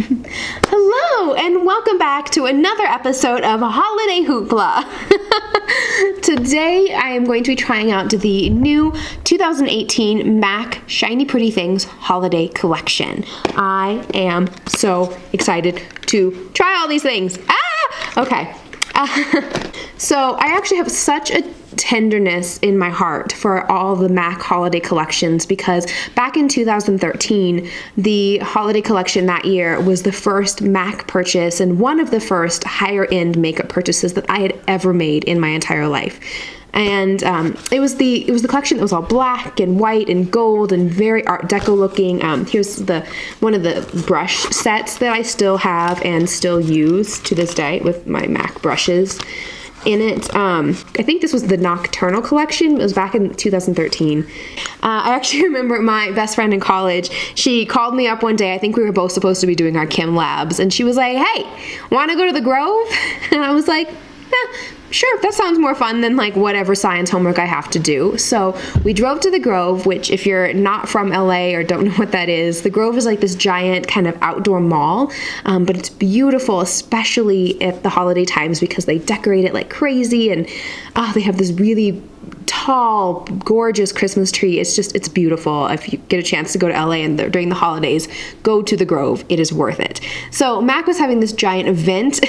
Hello and welcome back to another episode of Holiday Hoopla. Today I am going to be trying out the new 2018 MAC Shiny Pretty Things Holiday Collection. I am so excited to try all these things. Okay. So I actually have such a tenderness in my heart for all the MAC holiday collections because back in 2013, the holiday collection that year was the first MAC purchase and one of the first higher end makeup purchases that I had ever made in my entire life. And it was the collection that was all black and white and gold and very Art Deco looking. Here's one of the brush sets that I still have and still use to this day with my MAC brushes in it. I think this was the Nocturnal collection. It was back in 2013. I actually remember my best friend in college, she called me up one day, I think we were both supposed to be doing our chem labs, and she was like, hey, want to go to the Grove? And I was like, sure, that sounds more fun than like whatever science homework I have to do. So we drove to the Grove, which if you're not from LA or don't know what that is, the Grove is like this giant kind of outdoor mall, but it's beautiful, especially at the holiday times because they decorate it like crazy and they have this really tall, gorgeous Christmas tree. It's beautiful. If you get a chance to go to LA and during the holidays, go to the Grove. It is worth it. So MAC was having this giant event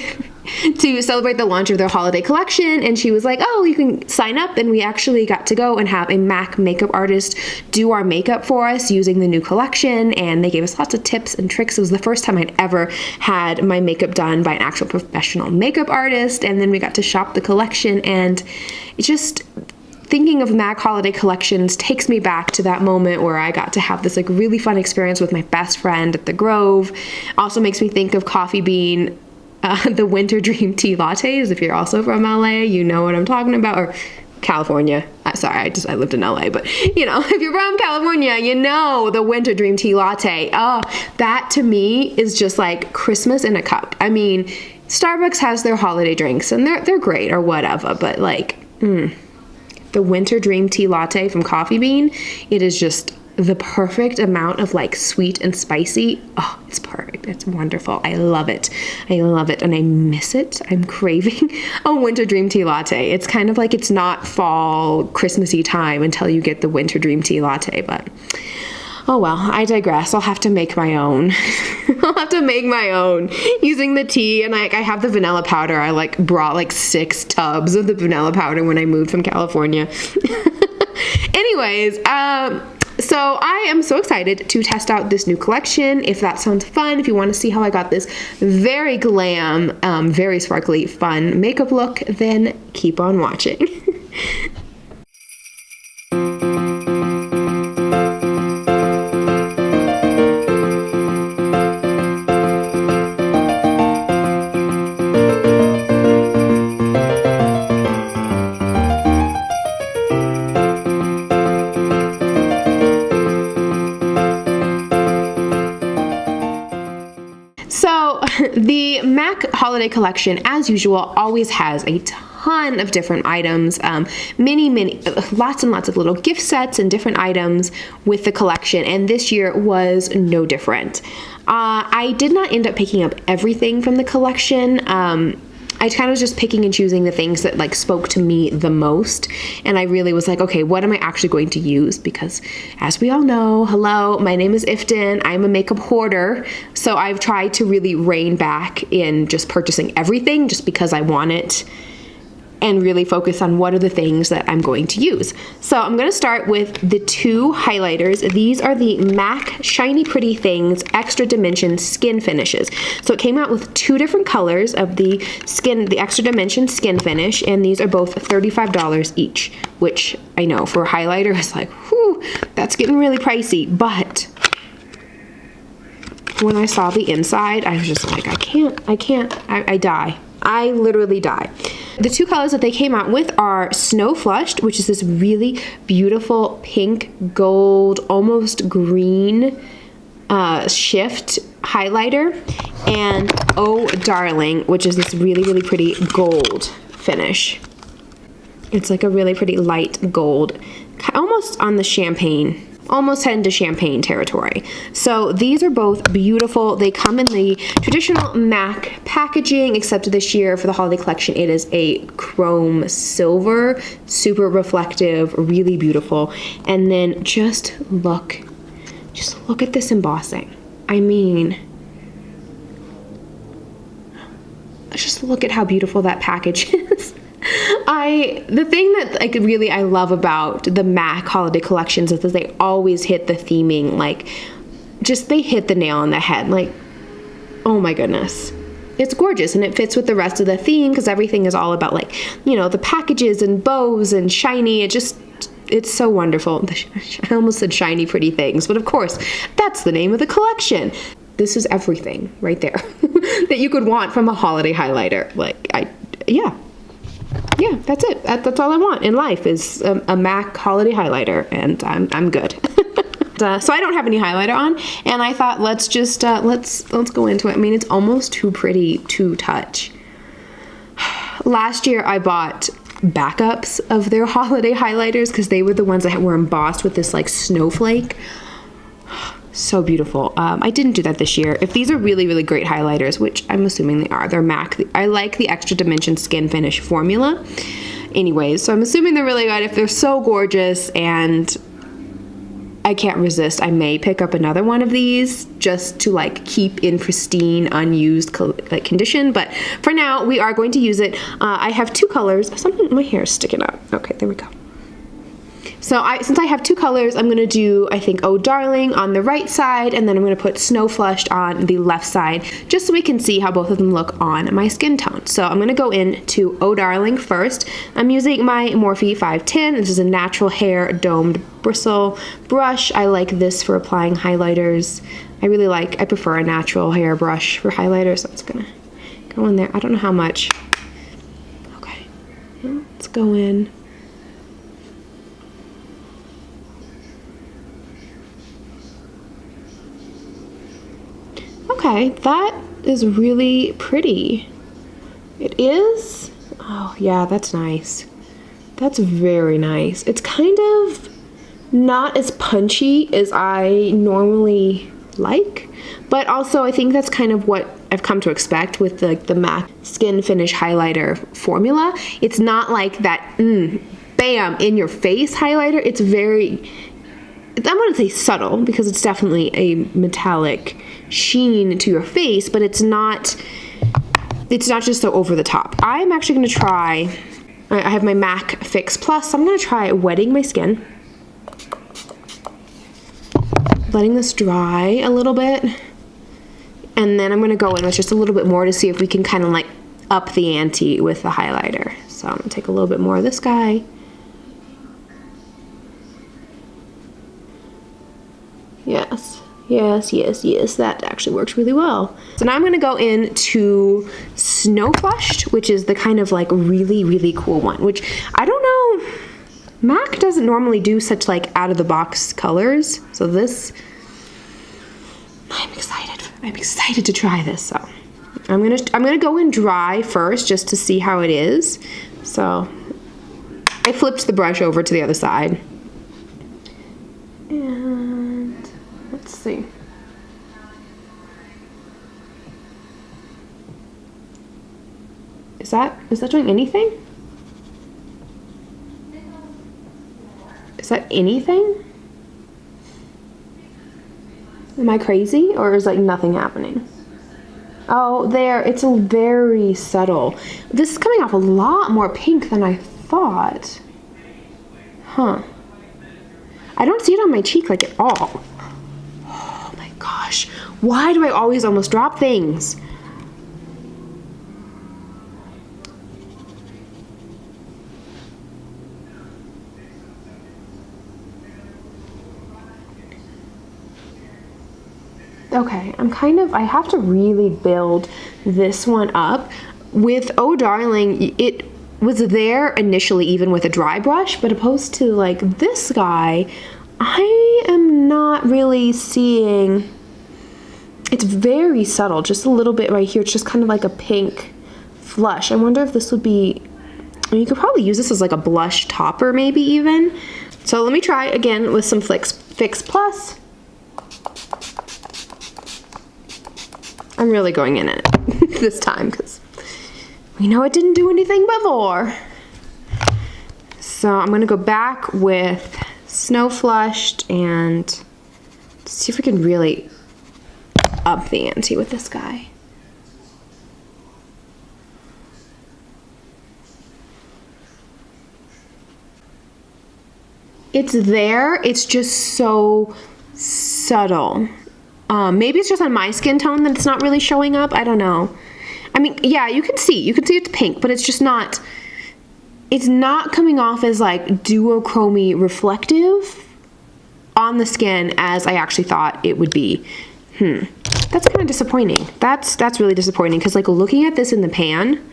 to celebrate the launch of their holiday collection, and she was like, oh, you can sign up, and we actually got to go and have a MAC makeup artist do our makeup for us using the new collection, and they gave us lots of tips and tricks. It was the first time I'd ever had my makeup done by an actual professional makeup artist, and then we got to shop the collection, and it just... Thinking of MAC holiday collections takes me back to that moment where I got to have this like really fun experience with my best friend at the Grove. Also makes me think of Coffee Bean, the Winter Dream Tea Lattes. If you're also from LA, you know what I'm talking about, or California. Sorry, I lived in LA, but you know, if you're from California, you know the Winter Dream Tea Latte. That to me is just like Christmas in a cup. I mean, Starbucks has their holiday drinks and they're great or whatever, but like, the Winter Dream Tea Latte from Coffee Bean, it is just the perfect amount of like sweet and spicy. Oh, it's perfect. It's wonderful. I love it. I love it and I miss it. I'm craving a Winter Dream Tea Latte. It's kind of like it's not fall Christmassy time until you get the Winter Dream Tea Latte, but oh well, I digress. I'll have to make my own. I'll have to make my own using the tea, and I have the vanilla powder. I like brought like 6 tubs of the vanilla powder when I moved from California. Anyways, so I am so excited to test out this new collection. If that sounds fun, if you want to see how I got this very glam, very sparkly, fun makeup look, then keep on watching. The MAC holiday collection, as usual, always has a ton of different items, lots and lots of little gift sets and different items with the collection, and this year was no different. I did not end up picking up everything from the collection. I kind of was just picking and choosing the things that like spoke to me the most, and I really was like, okay, what am I actually going to use? Because as we all know, hello, my name is Ifton, I'm a makeup hoarder, so I've tried to really rein back in just purchasing everything just because I want it and really focus on what are the things that I'm going to use. So I'm going to start with the 2 highlighters. These are the MAC Shiny Pretty Things Extra Dimension Skin Finishes. So it came out with 2 different colors of the Extra Dimension Skin Finish, and these are both $35 each, which I know for a highlighter is like, whew, that's getting really pricey, but when I saw the inside, I was just like, I die. I literally die. The 2 colors that they came out with are Snowflushed, which is this really beautiful pink, gold, almost green shift highlighter, and Oh Darling, which is this really, really pretty gold finish. It's like a really pretty light gold, almost on the champagne almost head into champagne territory. So these are both beautiful. They come in the traditional MAC packaging, except this year for the holiday collection, it is a chrome silver, super reflective, really beautiful. And then just look at this embossing. I mean, just look at how beautiful that package is. The thing that like really I love about the MAC holiday collections is that they always hit the theming, like just they hit the nail on the head. Like, oh my goodness. It's gorgeous, and it fits with the rest of the theme because everything is all about, like, you know, the packages and bows and shiny. It's so wonderful. I almost said shiny pretty things, but of course, that's the name of the collection. This is everything right there that you could want from a holiday highlighter. Like, yeah, that's it. That's all I want in life is a MAC holiday highlighter, and I'm good. So I don't have any highlighter on, and I thought let's just let's go into it. I mean, it's almost too pretty to touch. Last year I bought backups of their holiday highlighters because they were the ones that were embossed with this like snowflake. So beautiful. I didn't do that this year. If these are really, really great highlighters, which I'm assuming they are, they're MAC. I like the Extra Dimension Skinfinish formula. Anyways, so I'm assuming they're really good. If they're so gorgeous and I can't resist, I may pick up another one of these just to like keep in pristine, unused condition. But for now, we are going to use it. I have two colors. My hair is sticking up. Okay, there we go. So since I have two colors, I'm going to do, I think, Oh Darling on the right side, and then I'm going to put Snowflushed on the left side, just so we can see how both of them look on my skin tone. So I'm going to go into Oh Darling first. I'm using my Morphe 510. This is a natural hair domed bristle brush. I like this for applying highlighters. I prefer a natural hair brush for highlighters, so it's going to go in there. I don't know how much. Okay, let's go in. Okay, that is really pretty. It is? Oh yeah, that's nice. That's very nice. It's kind of not as punchy as I normally like, but also I think that's kind of what I've come to expect with the MAC Skinfinish highlighter formula. It's not like that, bam, in your face highlighter. It's very, I wouldn't say subtle because it's definitely a metallic sheen to your face, but it's not just so over the top. I'm actually going to try, I have my MAC Fix Plus, so I'm going to try wetting my skin, letting this dry a little bit, and then I'm going to go in with just a little bit more to see if we can kind of like up the ante with the highlighter. So I'm going to take a little bit more of this guy. Yes, that actually works really well. So now I'm going to go into Snowflushed, which is the kind of like really, really cool one, which I don't know, MAC doesn't normally do such like out of the box colors. So this, I'm excited to try this. So I'm gonna go in dry first just to see how it is. So I flipped the brush over to the other side. And let's see. Is that doing anything? Is that anything? Am I crazy, or is like nothing happening? Oh, there, it's a very subtle. This is coming off a lot more pink than I thought. Huh. I don't see it on my cheek like at all. Oh my gosh. Why do I always almost drop things? Okay, I have to really build this one up. With Oh Darling, it was there initially even with a dry brush, but opposed to like this guy, I am not really seeing, it's very subtle, just a little bit right here. It's just kind of like a pink flush. I wonder if this would be, I mean, you could probably use this as like a blush topper maybe even. So let me try again with some Fix Fix Plus. I'm really going in it this time because we know it didn't do anything before. So I'm gonna go back with Snowflushed and see if we can really up the ante with this guy. It's there, it's just so subtle. Maybe it's just on my skin tone that it's not really showing up, I don't know. I mean, yeah, you can see it's pink, but it's just not, it's not coming off as like duochrome reflective on the skin as I actually thought it would be. That's kind of disappointing. That's really disappointing because like looking at this in the pan,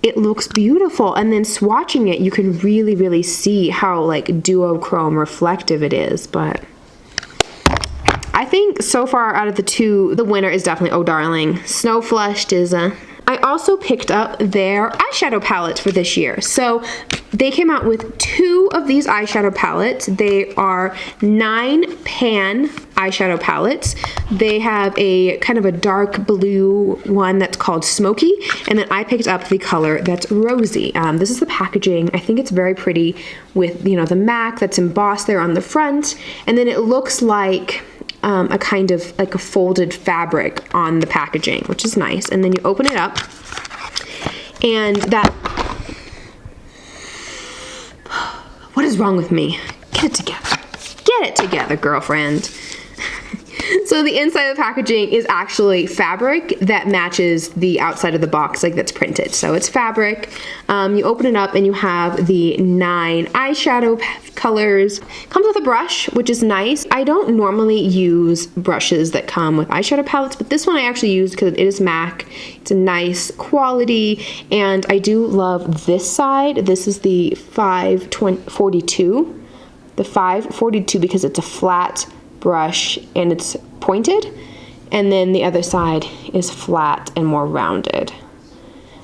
it looks beautiful, and then swatching it, you can really, really see how like duochrome reflective it is, but I think so far out of the two, the winner is definitely Oh Darling. Snowflushed is I also picked up their eyeshadow palettes for this year. So they came out with 2 of these eyeshadow palettes. They are 9 pan eyeshadow palettes. They have a kind of a dark blue one that's called Smoky, and then I picked up the color that's Rosy. This is the packaging. I think it's very pretty with, you know, the MAC that's embossed there on the front, and then it looks like a kind of like a folded fabric on the packaging, which is nice. And then you open it up, and that, what is wrong with me? Get it together. Get it together, girlfriend. So the inside of the packaging is actually fabric that matches the outside of the box, like that's printed. So it's fabric. You open it up and you have the 9 eyeshadow colors. Comes with a brush, which is nice. I don't normally use brushes that come with eyeshadow palettes, but this one I actually used because it is MAC. It's a nice quality, and I do love this side. This is the 542. The 542 because it's a flat brush and it's pointed, and then the other side is flat and more rounded.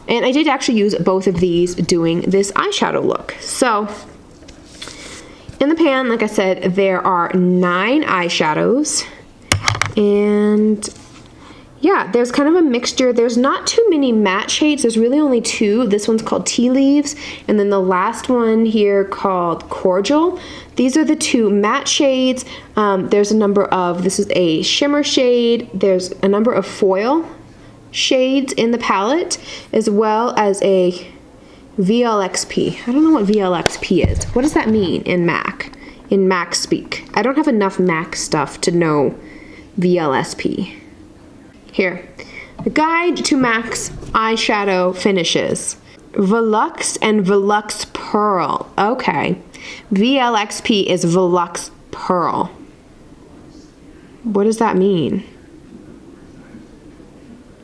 And I did actually use both of these doing this eyeshadow look. So in the pan, like I said, there are 9 eyeshadows, and yeah, there's kind of a mixture. There's not too many matte shades. There's really only 2. This one's called Tea Leaves, and then the last one here called Cordial. These are the 2 matte shades. There's a number of, this is a shimmer shade. There's a number of foil shades in the palette, as well as a VLXP. I don't know what VLXP is. What does that mean in MAC? In MAC speak. I don't have enough MAC stuff to know VLSP. Here, the guide to MAC's eyeshadow finishes. Volux and Volux Pearl. Okay. VLXP is Volux Pearl. What does that mean?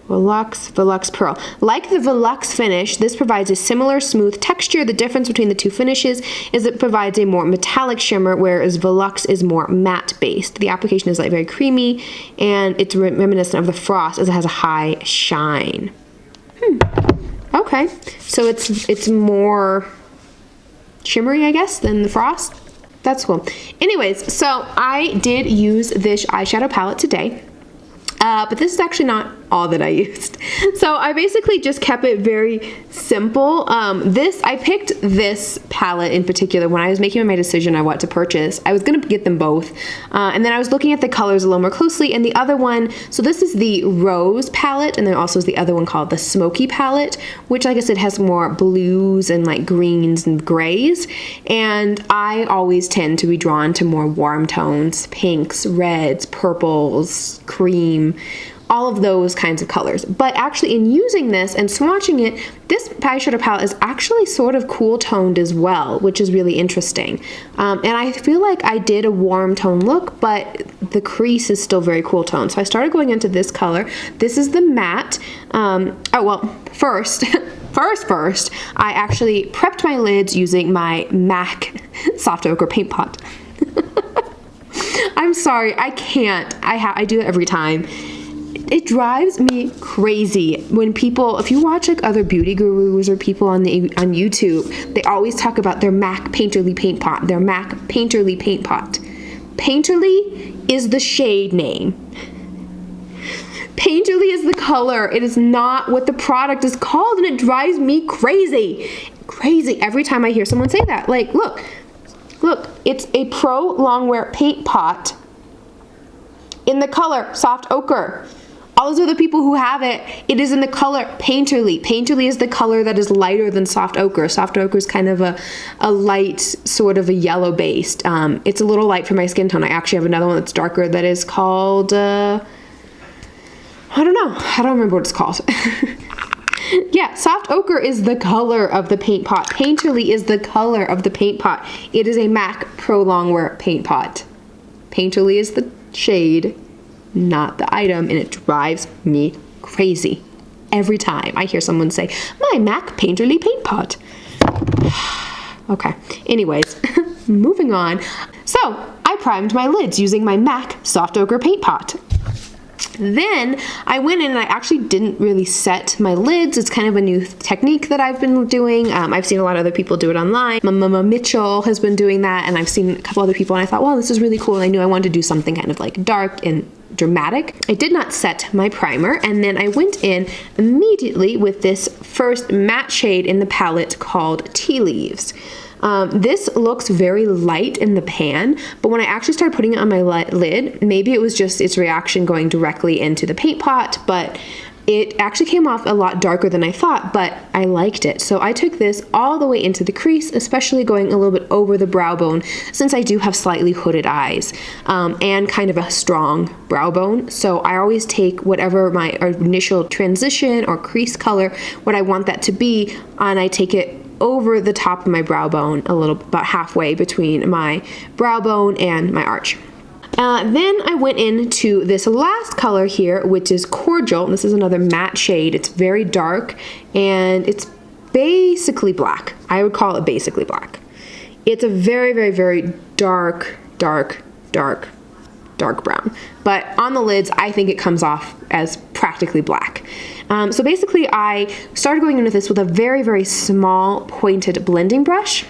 Volux Pearl. Like the Volux finish, this provides a similar smooth texture. The difference between the 2 finishes is it provides a more metallic shimmer, whereas Volux is more matte based. The application is like very creamy, and it's reminiscent of the Frost as it has a high shine. Okay, so it's more shimmery, I guess, than the Frost. That's cool. Anyways, so I did use this eyeshadow palette today. But this is actually not all that I used. So I basically just kept it very simple. I picked this palette in particular when I was making my decision on what to purchase. I was gonna get them both. And then I was looking at the colors a little more closely, and the other one, so this is the Rose palette, and then also is the other one called the Smoky palette, which like I said has more blues and like greens and grays. And I always tend to be drawn to more warm tones, pinks, reds, purples, cream, all of those kinds of colors. But actually in using this and swatching it, this eyeshadow palette is actually sort of cool toned as well, which is really interesting. And I feel like I did a warm tone look, but the crease is still very cool toned. So I started going into this color. This is the matte. First, I actually prepped my lids using my MAC soft ochre paint pot. I'm sorry, I can't. I do it every time. It drives me crazy when people, if you watch like other beauty gurus or people on YouTube, they always talk about their MAC painterly paint pot, their MAC painterly paint pot. Painterly is the shade name. Painterly is the color. It is not what the product is called, and it drives me crazy. Crazy every time I hear someone say that. Like, look, it's a pro longwear paint pot in the color soft ochre. All those other people who have it, it is in the color Painterly. Painterly is the color that is lighter than soft ochre. Soft ochre is kind of a light, sort of a yellow based. It's a little light for my skin tone. I actually have another one that's darker that is called, I don't know. I don't remember what it's called. Yeah, soft ochre is the color of the paint pot. Painterly is the color of the paint pot. It is a MAC Pro Longwear paint pot. Painterly is the shade, not the item, and it drives me crazy every time I hear someone say, my MAC Painterly paint pot. Okay, anyways, moving on. So, I primed my lids using my MAC Soft Ochre paint pot. Then I went in and I actually didn't really set my lids. It's kind of a new technique that I've been doing. I've seen a lot of other people do it online. Mama Mitchell has been doing that, and I've seen a couple other people, and I thought, well, this is really cool, and I knew I wanted to do something kind of like dark and dramatic. I did not set my primer, and then I went in immediately with this first matte shade in the palette called Tea Leaves. This looks very light in the pan, but when I actually started putting it on my lid, maybe it was just its reaction going directly into the paint pot, but it actually came off a lot darker than I thought, but I liked it. So I took this all the way into the crease, especially going a little bit over the brow bone, since I do have slightly hooded eyes, and kind of a strong brow bone. So I always take whatever my initial transition or crease color, what I want that to be, and I take it over the top of my brow bone, a little, about halfway between my brow bone and my arch. Then I went into this last color here, which is Cordial. This is another matte shade. It's very dark, and it's basically black. I would call it basically black. It's a very, very, very dark brown. But on the lids, I think it comes off as practically black. So basically, I started going into this with a very, very small pointed blending brush,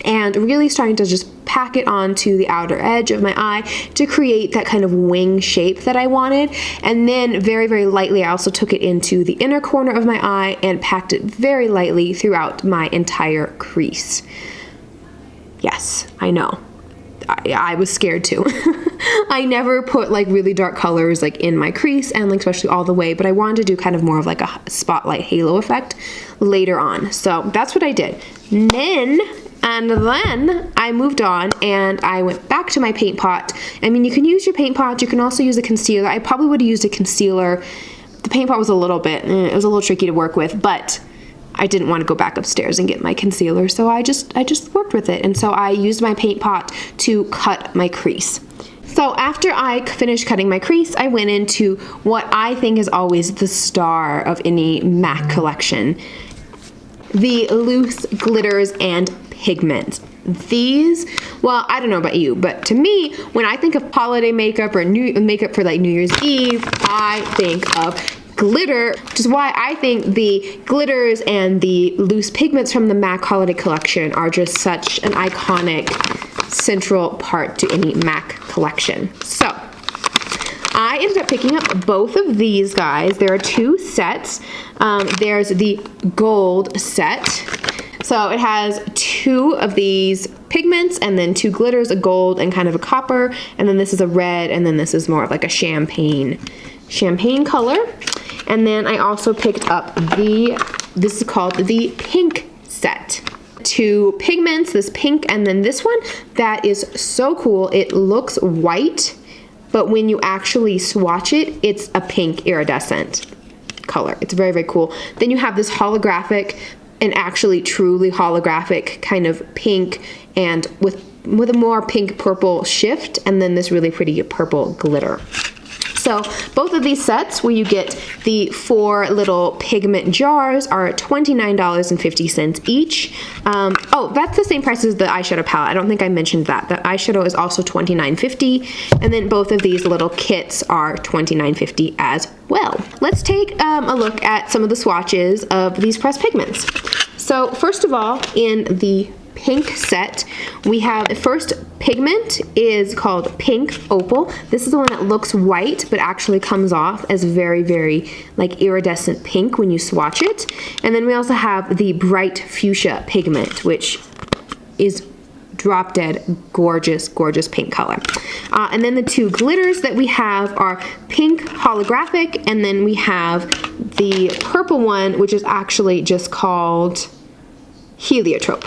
and really starting to just pack it onto the outer edge of my eye to create that kind of wing shape that I wanted. And then very, very lightly, I also took it into the inner corner of my eye and packed it very lightly throughout my entire crease. Yes, I know. I was scared too. I never put like really dark colors like in my crease and like especially all the way, but I wanted to do kind of more of like a spotlight halo effect later on. So that's what I did. Then I moved on and I went back to my paint pot. I mean, you can use your paint pot. You can also use a concealer. I probably would have used a concealer. The paint pot was a little bit, it was a little tricky to work with, but I didn't want to go back upstairs and get my concealer, so I just worked with it. And so I used my paint pot to cut my crease. So after I finished cutting my crease, I went into what I think is always the star of any MAC collection, the loose glitters and pigments. These, well, I don't know about you, but to me, when I think of holiday makeup or makeup for like New Year's Eve, I think of glitter, which is why I think the glitters and the loose pigments from the MAC holiday collection are just such an iconic central part to any MAC collection. So I ended up picking up both of these guys. There are two sets. There's the gold set. So it has two of these pigments and then two glitters, a gold and kind of a copper, and then this is a red, and then this is more of like a champagne color. And then I also picked up this is called the pink set. Two pigments, this pink and then this one, that is so cool. It looks white, but when you actually swatch it, it's a pink iridescent color. It's very, very cool. Then you have this holographic and actually truly holographic kind of pink and with a more pink purple shift, and then this really pretty purple glitter. So both of these sets, where you get the 4 little pigment jars, are $29.50 each. Oh, that's the same price as the eyeshadow palette. I don't think I mentioned that. The eyeshadow is also $29.50, and then both of these little kits are $29.50 as well. Let's take a look at some of the swatches of these pressed pigments. So first of all, in the pink set, we have the first pigment is called Pink Opal. This is the one that looks white, but actually comes off as very, very like iridescent pink when you swatch it. And then we also have the Bright Fuchsia pigment, which is drop dead gorgeous, gorgeous pink color. And then the two glitters that we have are Pink Holographic, and then we have the purple one, which is actually just called Heliotrope.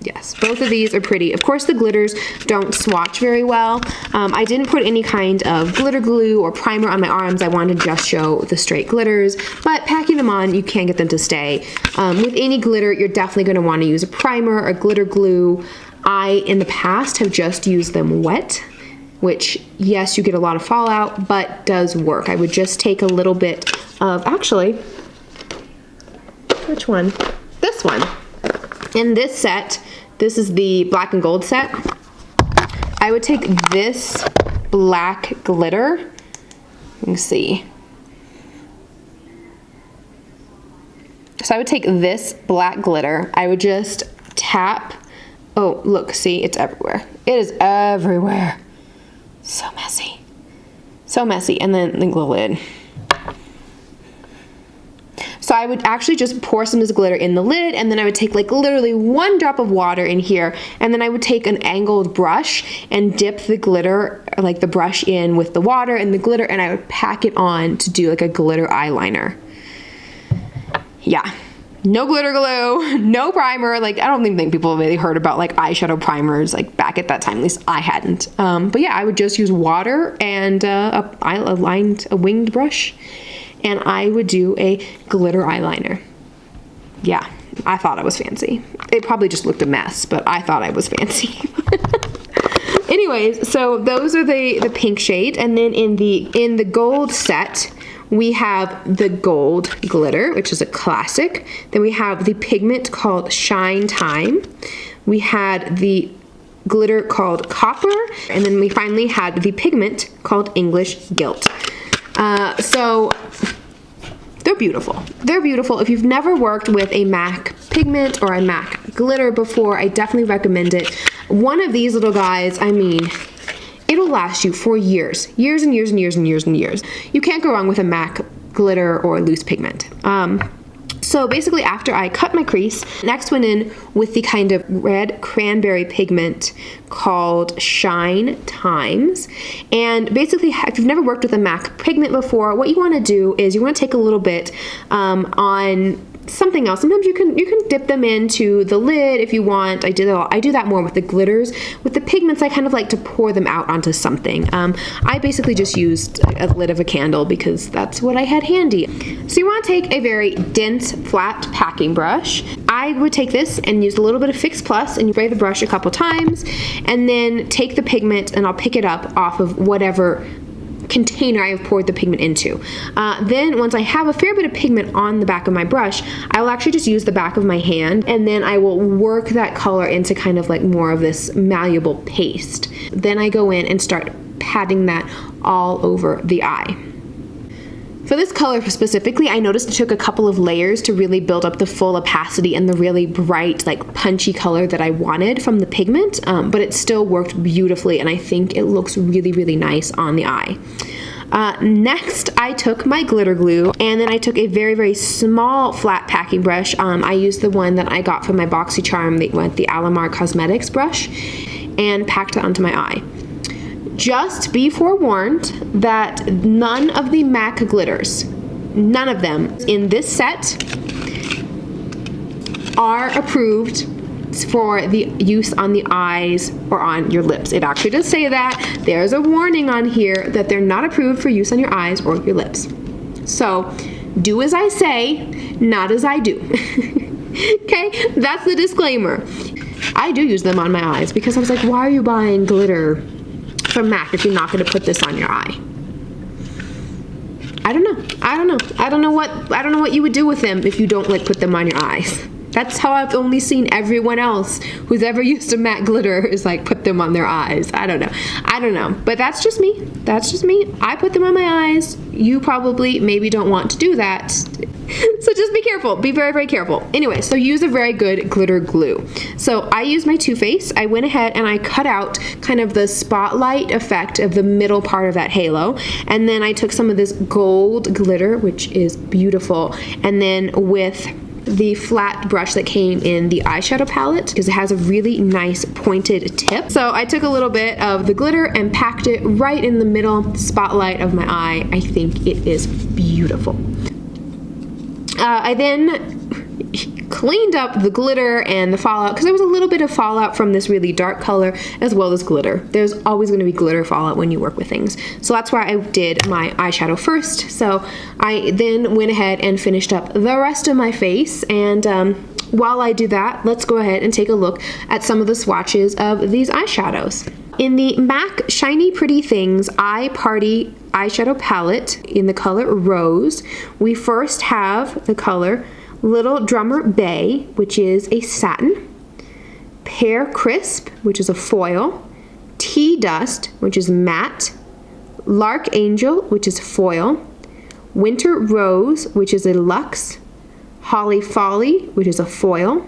Yes, both of these are pretty. Of course, the glitters don't swatch very well. I didn't put any kind of glitter glue or primer on my arms. I wanted to just show the straight glitters, but packing them on, you can get them to stay. With any glitter, you're definitely going to want to use a primer or glitter glue. I, in the past, have just used them wet, which, yes, you get a lot of fallout, but does work. I would just take a little bit of, actually, which one? This one. In this set, this is the black and gold set. I would take this black glitter. Let me see. So I would take this black glitter. I would just tap. Oh, look, see, it's everywhere. It is everywhere. So messy. So messy. And then the lid. So I would actually just pour some of this glitter in the lid, and then I would take like literally 1 drop of water in here, and then I would take an angled brush and dip the glitter, like the brush in with the water and the glitter, and I would pack it on to do like a glitter eyeliner. Yeah. No glitter glue, no primer. Like, I don't even think people really heard about like eyeshadow primers like back at that time. At least I hadn't. But yeah, I would just use water and a winged brush, and I would do a glitter eyeliner. Yeah, I thought I was fancy. It probably just looked a mess, but I thought I was fancy. Anyways, so those are the pink shade, and then in the gold set, we have the gold glitter, which is a classic. Then we have the pigment called Shine Time. We had the glitter called Copper, and then we finally had the pigment called English Gilt. So they're beautiful. They're beautiful. If you've never worked with a MAC pigment or a MAC glitter before, I definitely recommend it. One of these little guys, I mean, it'll last you for years. Years and years and years and years and years. You can't go wrong with a MAC glitter or loose pigment. So basically after I cut my crease, next went in with the kind of red cranberry pigment called Shine Times. And basically, if you've never worked with a MAC pigment before, what you want to do is you want to take a little bit on something else. Sometimes you can dip them into the lid if you want. I do that more with the glitters. With the pigments, I kind of like to pour them out onto something. I basically just used a lid of a candle because that's what I had handy. So you want to take a very dense, flat packing brush. I would take this and use a little bit of Fix Plus and you spray the brush a couple times, and then take the pigment and I'll pick it up off of whatever container I have poured the pigment into. Then once I have a fair bit of pigment on the back of my brush, I will actually just use the back of my hand, and then I will work that color into kind of like more of this malleable paste. Then I go in and start patting that all over the eye. For this color specifically, I noticed it took a couple of layers to really build up the full opacity and the really bright, like punchy color that I wanted from the pigment, but it still worked beautifully, and I think it looks really, really nice on the eye. Next, I took my glitter glue, and then I took a very, very small flat packing brush. I used the one that I got from my BoxyCharm, the Alamar Cosmetics brush, and packed it onto my eye. Just be forewarned that none of the MAC glitters, none of them in this set are approved for the use on the eyes or on your lips. It actually does say that. There's a warning on here that they're not approved for use on your eyes or your lips. So do as I say, not as I do. Okay, that's the disclaimer. I do use them on my eyes because I was like, why are you buying glitter from MAC if you're not going to put this on your eye? I don't know what you would do with them if you don't like put them on your eyes. That's how I've only seen everyone else who's ever used a matte glitter is like put them on their eyes. I don't know. But that's just me. I put them on my eyes. You probably maybe don't want to do that. So just be careful. Be very, very careful. Anyway, so use a very good glitter glue. So I used my Too Faced. I went ahead and I cut out kind of the spotlight effect of the middle part of that halo. And then I took some of this gold glitter, which is beautiful. And then with the flat brush that came in the eyeshadow palette, because it has a really nice pointed tip. So I took a little bit of the glitter and packed it right in the middle spotlight of my eye. I think it is beautiful. I then cleaned up the glitter and the fallout, because there was a little bit of fallout from this really dark color as well as glitter. There's always going to be glitter fallout when you work with things. So that's why I did my eyeshadow first. So I then went ahead and finished up the rest of my face. And while I do that, let's go ahead and take a look at some of the swatches of these eyeshadows. In the MAC Shiny Pretty Things Eye Party eyeshadow palette in the color Rose, we first have the color Little Drummer Bay, which is a satin, Pear Crisp, which is a foil, Tea Dust, which is matte, Lark Angel, which is foil, Winter Rose, which is a luxe, Holly Folly, which is a foil,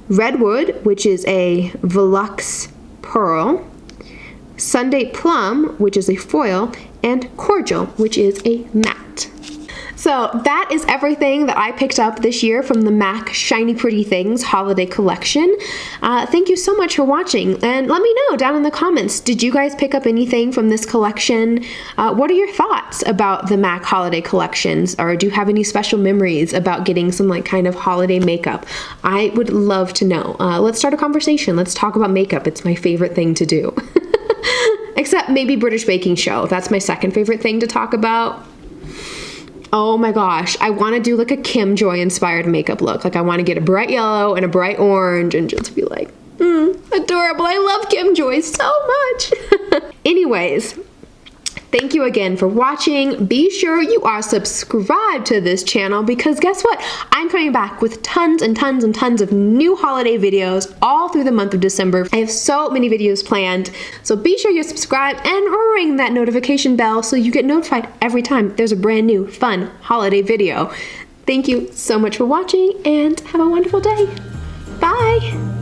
Redwood, which is a Velux Pearl, Sunday Plum, which is a foil, and Cordial, which is a matte. So that is everything that I picked up this year from the MAC Shiny Pretty Things Holiday Collection. Thank you so much for watching, and let me know down in the comments, did you guys pick up anything from this collection? What are your thoughts about the MAC Holiday Collections, or do you have any special memories about getting some like kind of holiday makeup? I would love to know. Let's start a conversation. Let's talk about makeup. It's my favorite thing to do. Except maybe British Baking Show. That's my second favorite thing to talk about. Oh my gosh, I want to do like a Kim Joy inspired makeup look. Like I want to get a bright yellow and a bright orange and just be like, adorable. I love Kim Joy so much. Anyways, thank you again for watching. Be sure you are subscribed to this channel, because guess what? I'm coming back with tons and tons and tons of new holiday videos all through the month of December. I have so many videos planned, so be sure you're subscribed and ring that notification bell so you get notified every time there's a brand new fun holiday video. Thank you so much for watching, and have a wonderful day. Bye!